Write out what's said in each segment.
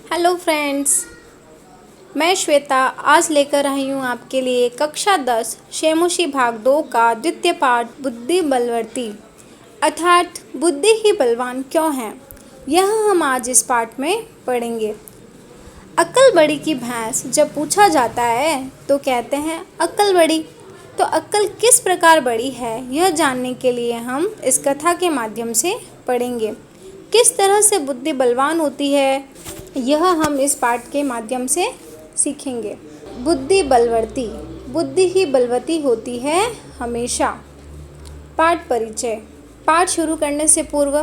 Hello friends, मैं श्वेता आज लेकर आई हूँ आपके लिए कक्षा 10 शेमोशी भाग 2 का द्वितीय पाठ बुद्धि बलवर्ती अर्थात बुद्धि ही बलवान क्यों है, यह हम आज इस पाठ में पढ़ेंगे। अक्ल बड़ी की भैंस जब पूछा जाता है तो कहते हैं अक्ल बड़ी। तो अक्ल किस प्रकार बड़ी है यह जानने के लिए हम इस कथा के माध्यम से पढ़ेंगे। किस तरह से बुद्धि बलवान होती है यह हम इस पाठ के माध्यम से सीखेंगे। बुद्धि बलवर्ती, बुद्धि ही बलवती होती है हमेशा। पाठ परिचय। पाठ शुरू करने से पूर्व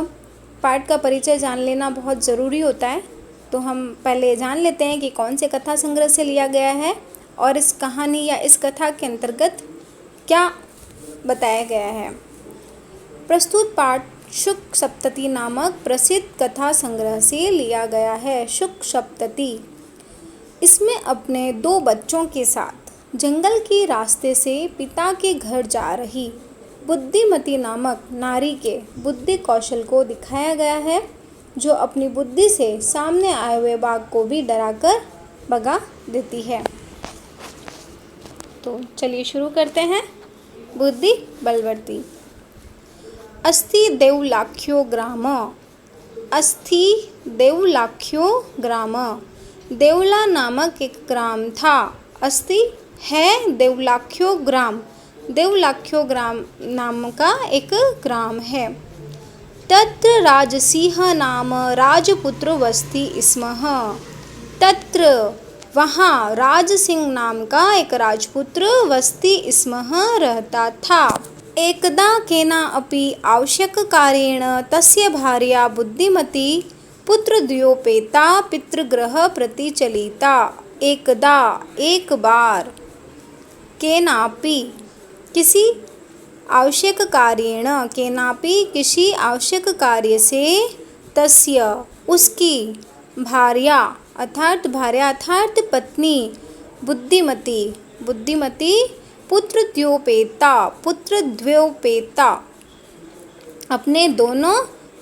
पाठ का परिचय जान लेना बहुत ज़रूरी होता है। तो हम पहले जान लेते हैं कि कौन से कथा संग्रह से लिया गया है और इस कहानी या इस कथा के अंतर्गत क्या बताया गया है। प्रस्तुत पाठ शुक सप्तति नामक प्रसिद्ध कथा संग्रह से लिया गया है। शुक सप्तति। इसमें अपने 2 बच्चों के साथ जंगल के रास्ते से पिता के घर जा रही बुद्धिमती नामक नारी के बुद्धि कौशल को दिखाया गया है, जो अपनी बुद्धि से सामने आए हुए बाघ को भी डराकर भगा देती है। तो चलिए शुरू करते हैं। बुद्धि बलवर्ती। अस्ति देवलाख्यो ग्राम। अस्ति देवलाख्यो ग्राम। देवला नामक एक ग्राम था। अस्ति है देवलाख्यो ग्राम। देवलाख्यो ग्राम नाम का एक ग्राम है। तत्र राजसिंह नाम राजपुत्र वस्ति स्मः। तत्र वहाँ राजसिंह नाम का एक राजपुत्र वस्ति स्मः रहता था। एकदा केना अपि आवश्यककारेण तस्य भार्या बुद्धिमती पुत्रद्वयोपेता पितृगृह प्रति चलिता। एकदा एक बार, केनापि किसी आवश्यक कार्येण, केनापि किसी आवश्यक कार्य से, तस्य उसकी, भार्या अर्थात पत्नी, बुद्धिमती पुत्रद्वयोपेता अपने दोनों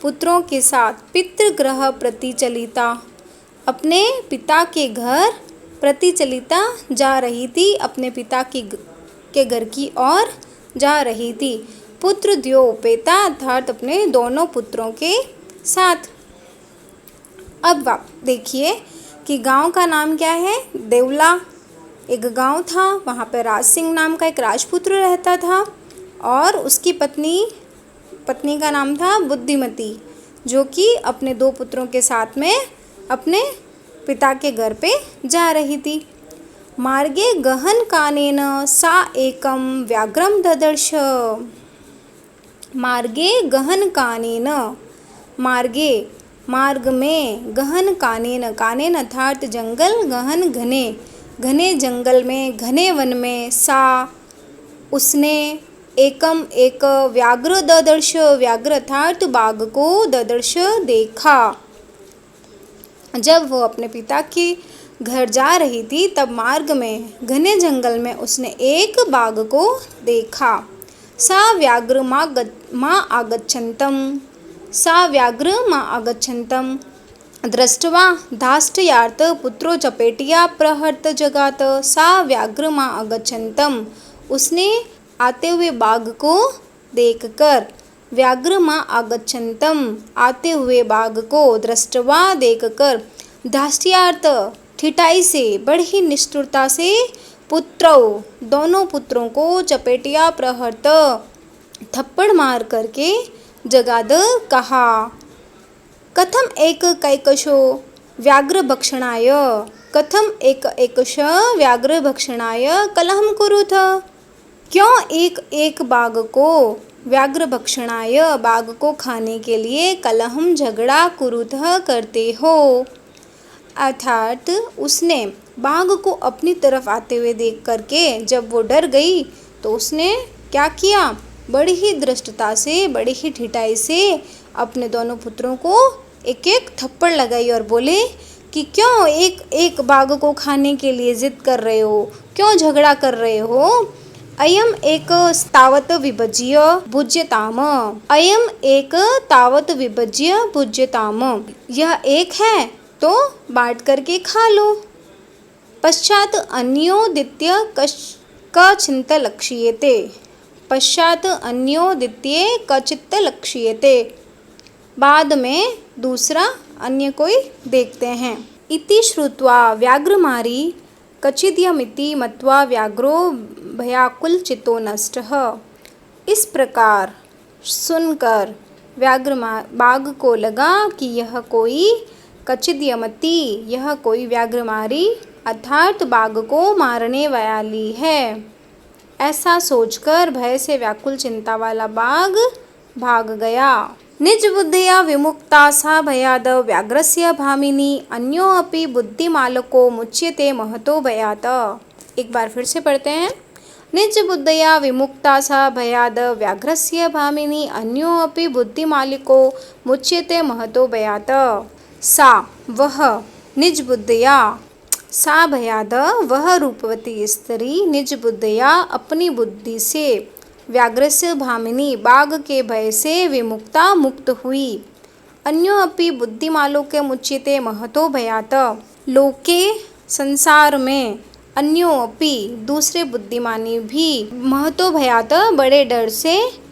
पुत्रों के साथ पितृगृह प्रति चलिता, अपने पिता के घर प्रति चलिता जा रही थी, अपने पिता के घर की ओर जा रही थी। पुत्रद्वयोपेता अर्थात अपने दोनों पुत्रों के साथ। अब आप देखिए कि गांव का नाम क्या है, देवला। एक गांव था, वहाँ पर राज सिंह नाम का एक राजपुत्र रहता था और उसकी पत्नी का नाम था बुद्धिमती, जो कि अपने 2 पुत्रों के साथ में अपने पिता के घर पे जा रही थी। मार्गे गहन कानेन सा एकम व्याघ्रम ददर्श। मार्गे गहन कानेन, मार्ग में, गहन कानेन अर्थात जंगल, गहन घने जंगल में, घने वन में, सा उसने, एक व्याघ्र ददर्श, व्याघ्र अर्थात बाघ को, ददर्श देखा। जब वो अपने पिता के घर जा रही थी तब मार्ग में घने जंगल में उसने एक बाघ को देखा। सा व्याघ्र मां आगच्छन्तम् दृष्ट्वा धाष्टयार्थ पुत्रो चपेटिया प्रहर्त जगात। सा व्याघ्र मां आगच्छन्तम्, उसने आते हुए बाघ को देखकर, व्याघ्र मां आगच्छन्तम् आते हुए बाघ को, दृष्ट्वा देखकर, धाष्टयार्थ ठिठाई से, बड़ी निष्ठुरता से, पुत्रों दोनों पुत्रों को, चपेटिया प्रहर्त थप्पड़ मार करके, जगाद कहा। कथम एक कैकशो व्याघ्र भक्षणाय, कथम एकश व्याघ्र भक्षणाय कलहम कुरुथ। क्यों एक बाघ को, व्याघ्र भक्षणाय बाघ को खाने के लिए, कलहम झगड़ा, कुरुथ करते हो। अर्थात उसने बाघ को अपनी तरफ आते हुए देख करके जब वो डर गई तो उसने क्या किया, बड़ी ही धृष्टता से, बड़ी ही ठिठाई से अपने दोनों पुत्रों को एक एक थप्पड़ लगाई और बोले कि क्यों एक बाघ को खाने के लिए जिद कर रहे हो, क्यों झगड़ा कर रहे हो। अयम एक तावत विभज्य भुज्यताम। अयम एक तावत विभज्य भुज्यताम, यह एक है तो बांट करके खा लो। पश्चात अन्योदित्य कचिंत लक्ष्येते। पश्चात अन्योदित्य कचित्त लक्ष्येते। बाद में दूसरा अन्य कोई देखते हैं। इति श्रुत्वा व्याघ्रमारी कचिद्यमिति मत्वा व्याघ्रो भयाकुलचित्तो नष्टः। इस प्रकार सुनकर बाघ को लगा कि यह कोई कचिद्यमति, यह कोई व्याघ्रमारी अर्थात बाघ को मारने वाली है। ऐसा सोचकर भय से व्याकुल चिंता वाला बाघ भाग गया। निज बुद्धिया विमुक्ता सा भयाद व्याघ्रस्य भामिनी अन्योऽपि बुद्धिमालको मुच्यते महतो भयात्। एक बार फिर से पढ़ते हैं। निज बुद्धिया विमुक्ता सा भयाद व्याघ्रस्य भामिनी अन्योऽपि बुद्धिमालिको मुच्यते महतो भयात्। सा वह, निज बुद्धिया, सा भयाद वह रूपवती स्त्री निज बुद्धिया अपनी बुद्धि से, व्याघ्रस्य भामिनी बाघ के भय से विमुक्ता मुक्त हुई। अन्योऽपि बुद्धिमालों के मुच्यते महतो भयात्। लोके संसार में, अन्योऽपि दूसरे बुद्धिमानी भी, महतो भयात् बड़े डर से,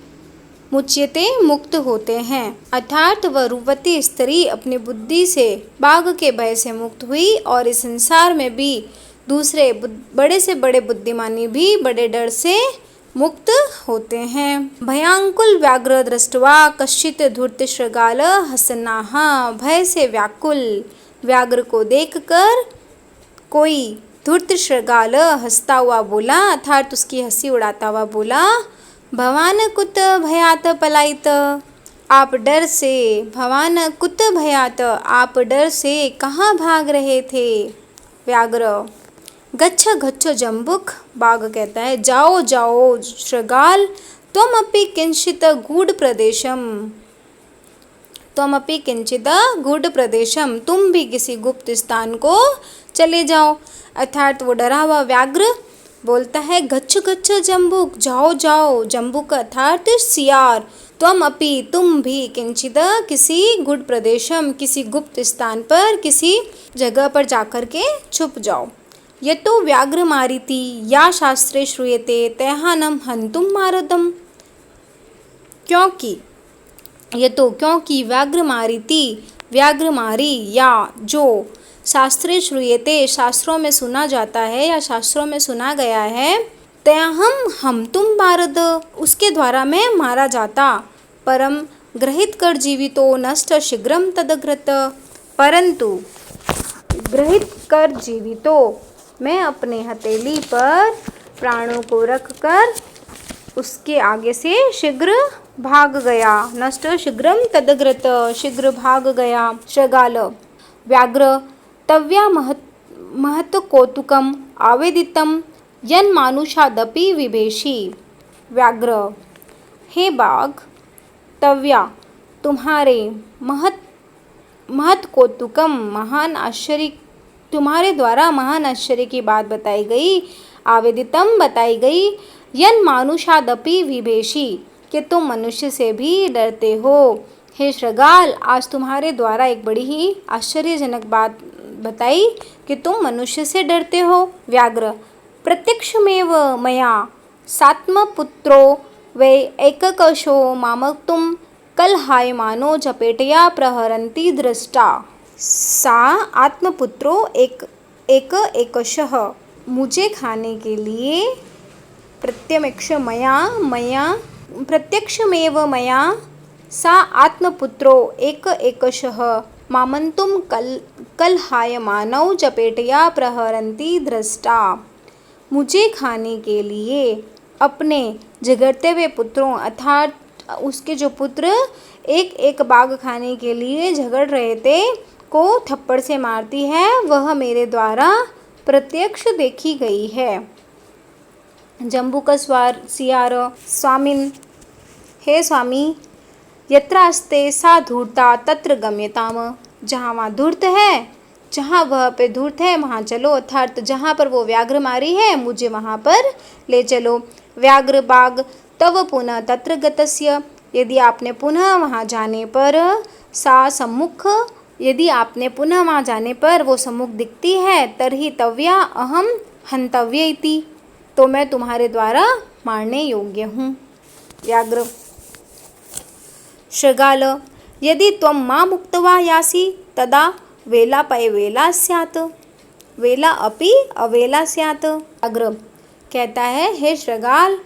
मुच्यते मुक्त होते हैं। अर्थात वह रूपवती स्त्री अपनी बुद्धि से बाघ के भय से मुक्त हुई और इस संसार में भी दूसरे बड़े से बड़े बुद्धिमानी भी बड़े डर से मुक्त होते हैं। भयांकुल व्याघ्र दृष्ट्वा कश्चित् धूर्तशृगाल हसन्नाः। भय से व्याकुल व्याघ्र को देखकर कोई धूर्तशृगाल हंसता हुआ बोला, अर्थात उसकी हंसी उड़ाता हुआ बोला, भवान कुत भयात पलायित। आप डर से, भवान कुत भयात, आप डर से कहाँ भाग रहे थे। व्याघ्र गच्छ गच्छ जम्बुक, बाघ कहता है जाओ जाओ शृगाल, त्वमपि किंचित गूढ़ प्रदेशम, त्वमपि किंचित गूढ़ प्रदेशम, तुम भी किसी गुप्त स्थान को चले जाओ। अर्थात वो डरा हुआ व्याघ्र बोलता है गच्छ गच्छ जम्बुक, जाओ जाओ। जम्बुक अर्थात सियार। त्वमपि तुम भी, किंचित किसी गूढ़ प्रदेशम, किसी गुप्त स्थान पर, किसी जगह पर जाकर के छुप जाओ। यतो व्याघ्रमारीति या शास्त्रे श्रूयते तैहानम हंतुम मारदम। क्योंकि यतो, क्योंकि व्याघ्रमारीति, व्याघ्रमारी या जो शास्त्रे श्रूयते, शास्त्रों में सुना जाता है या शास्त्रों में सुना गया है, तैहम हम तुम भारत, उसके द्वारा मैं मारा जाता। परम ग्रहित कर जीवितो नष्ट शीघ्रम तदग्रत। परंतु ग्रहित कर जीवितो, मैं अपने हथेली पर प्राणों को रखकर उसके आगे से शीघ्र भाग गया। नष्ट शीघ्रम तदग्रत, शीघ्र भाग गया। शृगाल व्याघ्र तव्या महत कौतुकम आवेदितम यन्मानुषादपि विभेषी। व्याघ्र हे बाघ, तव्या तुम्हारे महत कौतुकम महान आश्चर्य, तुम्हारे द्वारा महान आश्चर्य की बात बताई गई, आवेदितम बताई गई, यन्मानुषादपि विभेषी कि तुम मनुष्य से भी डरते हो। हे शृगाल, आज तुम्हारे द्वारा एक बड़ी ही आश्चर्यजनक बात बताई कि तुम मनुष्य से डरते हो। व्याघ्र प्रत्यक्षमेव मया सात्मपुत्रो वै एककशो मामक्तुम कलहायमानो झपेटया प्रहरन्ति दृष्टा। सा आत्मपुत्रो एकशः, मुझे खाने के लिए प्रत्यक्षमेव मया सा आत्मपुत्रो एकशः मामन्तुं कलहायमानौ झपेटया प्रहरन्ति दृष्टा। मुझे खाने के लिए अपने झगड़ते हुए पुत्रों, अर्थात उसके जो पुत्र एक एक बाघ खाने के लिए झगड़ रहे थे, को थप्पड़ से मारती है, वह मेरे द्वारा प्रत्यक्ष देखी गई है। जम्बूकस्वार सियार स्वामिन, हे स्वामी, यत्रास्ते सा धूर्ता तत्र गम्यताम। जहाँ वहाँ धूर्त है, जहाँ वह पे धूर्त है वहाँ चलो, अर्थात जहाँ पर वो व्याघ्र मारी है मुझे वहाँ पर ले चलो। व्याघ्र बाघ तव पुनः तत्र गतस्य, यदि आपने पुनः वहाँ जाने पर सा सम्मुख यदि आपने पुनः वहाँ जाने पर वो सम्मुख दिखती है, तर्हि तव्या अहम हंतव्य इति, तो मैं तुम्हारे द्वारा मारने योग्य हूँ। व्याघ्र शृगाल यदि त्वं माम् उक्त्वा यासि तदा वेलापैवेला स्यात्, वेला अपि अवेला स्यात्। व्याघ्र कहता है, हे शृगाल,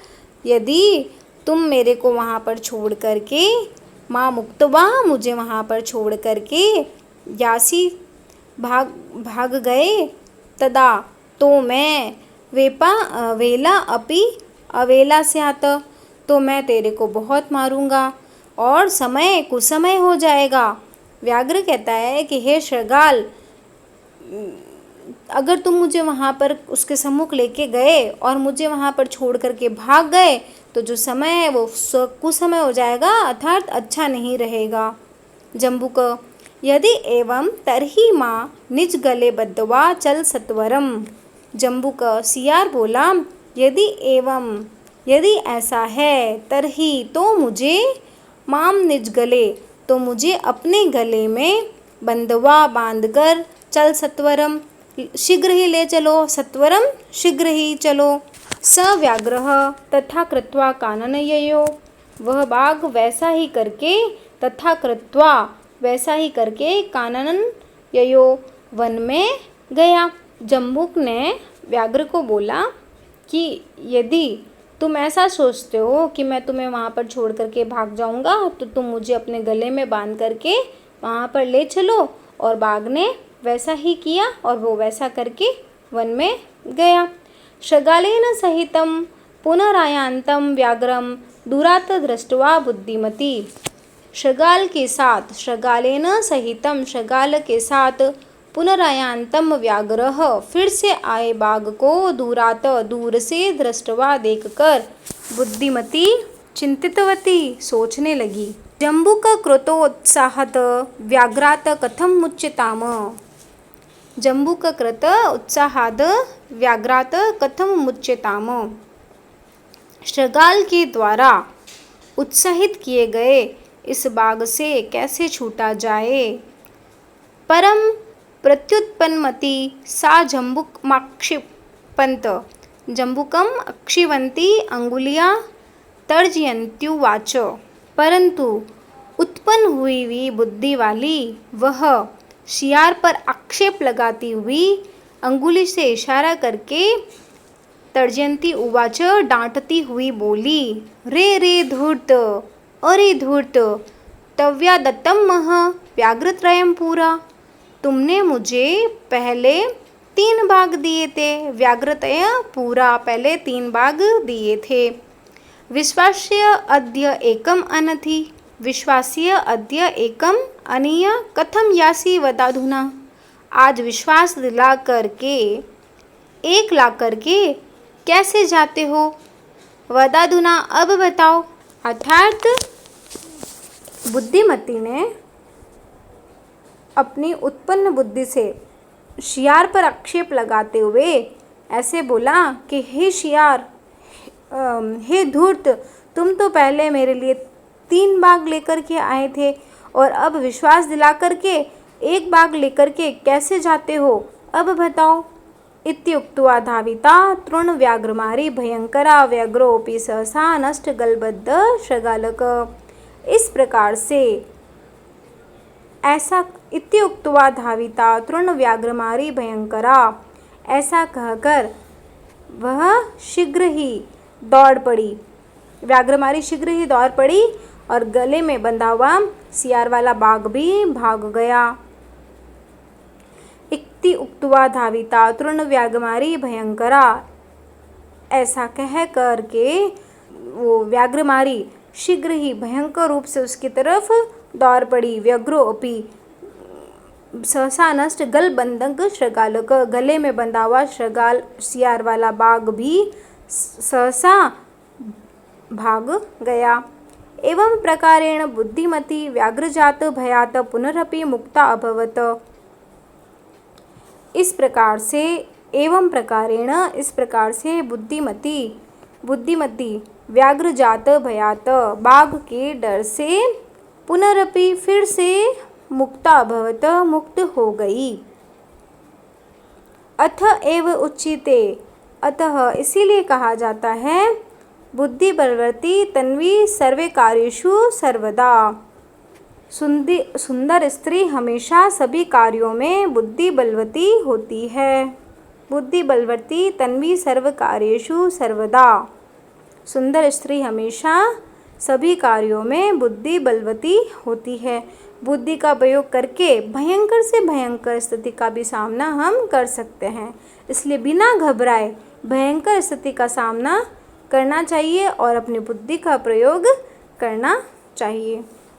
यदि तुम मेरे को वहाँ पर छोड़ करके, माम् उक्त्वा मुझे वहाँ पर छोड़ करके, यासी भाग गए, तदा तो मैं, वेला अपि अवेला स्यात्, तो मैं तेरे को बहुत मारूंगा और समय कुसमय हो जाएगा। व्याघ्र कहता है कि हे शृगाल, अगर तुम मुझे वहाँ पर उसके सम्मुख लेके गए और मुझे वहाँ पर छोड़ करके भाग गए, तो जो समय है वो कुसमय हो जाएगा, अर्थात अच्छा नहीं रहेगा। जम्बुक यदि एवं तर्हि माँ निज गले बद्धवा चल सत्वरम। जम्बुक सियार बोला, यदि ऐसा है, तर्हि तो मुझे, माम निज गले, तो मुझे अपने गले में, बंधवा बांधकर, चल सत्वरम, शीघ्र ही ले चलो, सत्वरम शीघ्र ही चलो। स व्याघ्रः तथा कृत्वा काननययो, वह बाघ वैसा ही करके, तथा कृत्वा वैसा ही करके, काननययो वन में गया। जम्बुक ने व्याघ्र को बोला कि यदि तुम ऐसा सोचते हो कि मैं तुम्हें वहाँ पर छोड़ करके भाग जाऊँगा, तो तुम मुझे अपने गले में बांध करके वहाँ पर ले चलो। और बाघ ने वैसा ही किया और वो वैसा करके वन में गया। शृगालेन सहितं पुनरायान्तं व्याघ्रं दूरात् दृष्ट्वा बुद्धिमती। शृगाल के साथ, शृगालेन सहितं, शृगाल के साथ, पुनरायान्तम व्याघ्रः, फिर से आए बाघ को, दूरात दूर से, दृष्टवा देखकर, बुद्धिमती चिंतितवती सोचने लगी। जम्बुक कृतोत्साहत व्याघ्रात कथम मुच्यताम। जम्बुक कृत उत्साहाद व्याघ्रात कथम मुच्यताम। शृगाल के द्वारा उत्साहित किए गए इस बाघ से कैसे छूटा जाए। परम प्रत्युत्पन्नमति सा जम्बुकमाक्षिपन्त, जम्बुकम अक्षिवन्ती अंगुलियां तर्जयन्त्युवाच। परंतु उत्पन्न हुई बुद्धि वाली वह शियार पर आक्षेप लगाती हुई अंगुली से इशारा करके, तर्जयंती उवाच, डांटती हुई बोली, रे धूर्त, अरे धूर्त, तव्या दत्तम मह व्याघ्रत्रयम पूरा। तुमने मुझे पहले 3 भाग दिए थे, व्याघ्रतय पूरा, पहले 3 भाग दिए थे। विश्वास्य अद्य एकम अनथि, विश्वास्य अद्य एकम अनीय कथम यासी वदाधुना। आज विश्वास दिला करके, 1 ला करके कैसे जाते हो, वदाधुना अब बताओ। अर्थात बुद्धिमती ने अपनी उत्पन्न बुद्धि से शियार पर आक्षेप लगाते हुए ऐसे बोला कि हे शियार, हे धूर्त, तुम तो पहले मेरे लिए 3 बाघ लेकर के आए थे और अब विश्वास दिला करके 1 बाघ लेकर के कैसे जाते हो, अब बताओ। इत्युक्त्वा धाविता तृणव्याघ्रमारी भयंकरा व्याघ्रोऽपि सहसा नष्ट गलबद्ध शृगालक। इस प्रकार से, ऐसा इत्युक्त्वा धाविता तृणव्याघ्रमारी भयंकरा, ऐसा कहकर वह शीघ्र ही दौड़ पड़ी। व्याघ्रमारी शीघ्र ही दौड़ पड़ी और गले में बंधा हुआ सियार वाला बाघ भी भाग गया। इक्ति उक्त्वा धाविता तृणव्याघ्रमारी भयंकरा, ऐसा कह करके वो व्याघ्रमारी शीघ्र ही भयंकर रूप से उसकी तरफ दौड़ पड़ी। व्यग्रो अपि सहसा नष्ट गलबंधक शृगालक, गले में बंधा हुआ शृगाल सियार वाला बाघ भी सहसा भाग गया। एवं प्रकारेण बुद्धिमती व्याघ्रजात भयात पुनरपि मुक्ता अभवत। इस प्रकार से, एवं प्रकारेण, इस प्रकार से बुद्धिमती व्याघ्रजात भयात, बाघ के डर से, पुनरपि फिर से, मुक्ता अभवत, मुक्त हो गई। अथ एव उच्यते, अतः इसीलिए कहा जाता है, बुद्धि बलवर्ती तन्वी सर्वे कार्येषु सर्वदा। सुंदर स्त्री हमेशा सभी कार्यों में बुद्धि बलवती होती है। बुद्धि बलवर्ती तन्वी सर्व कार्येषु सर्वदा। सुंदर स्त्री हमेशा सभी कार्यों में बुद्धि बलवती होती है। बुद्धि का प्रयोग करके भयंकर से भयंकर स्थिति का भी सामना हम कर सकते हैं। इसलिए बिना घबराए भयंकर स्थिति का सामना करना चाहिए और अपनी बुद्धि का प्रयोग करना चाहिए।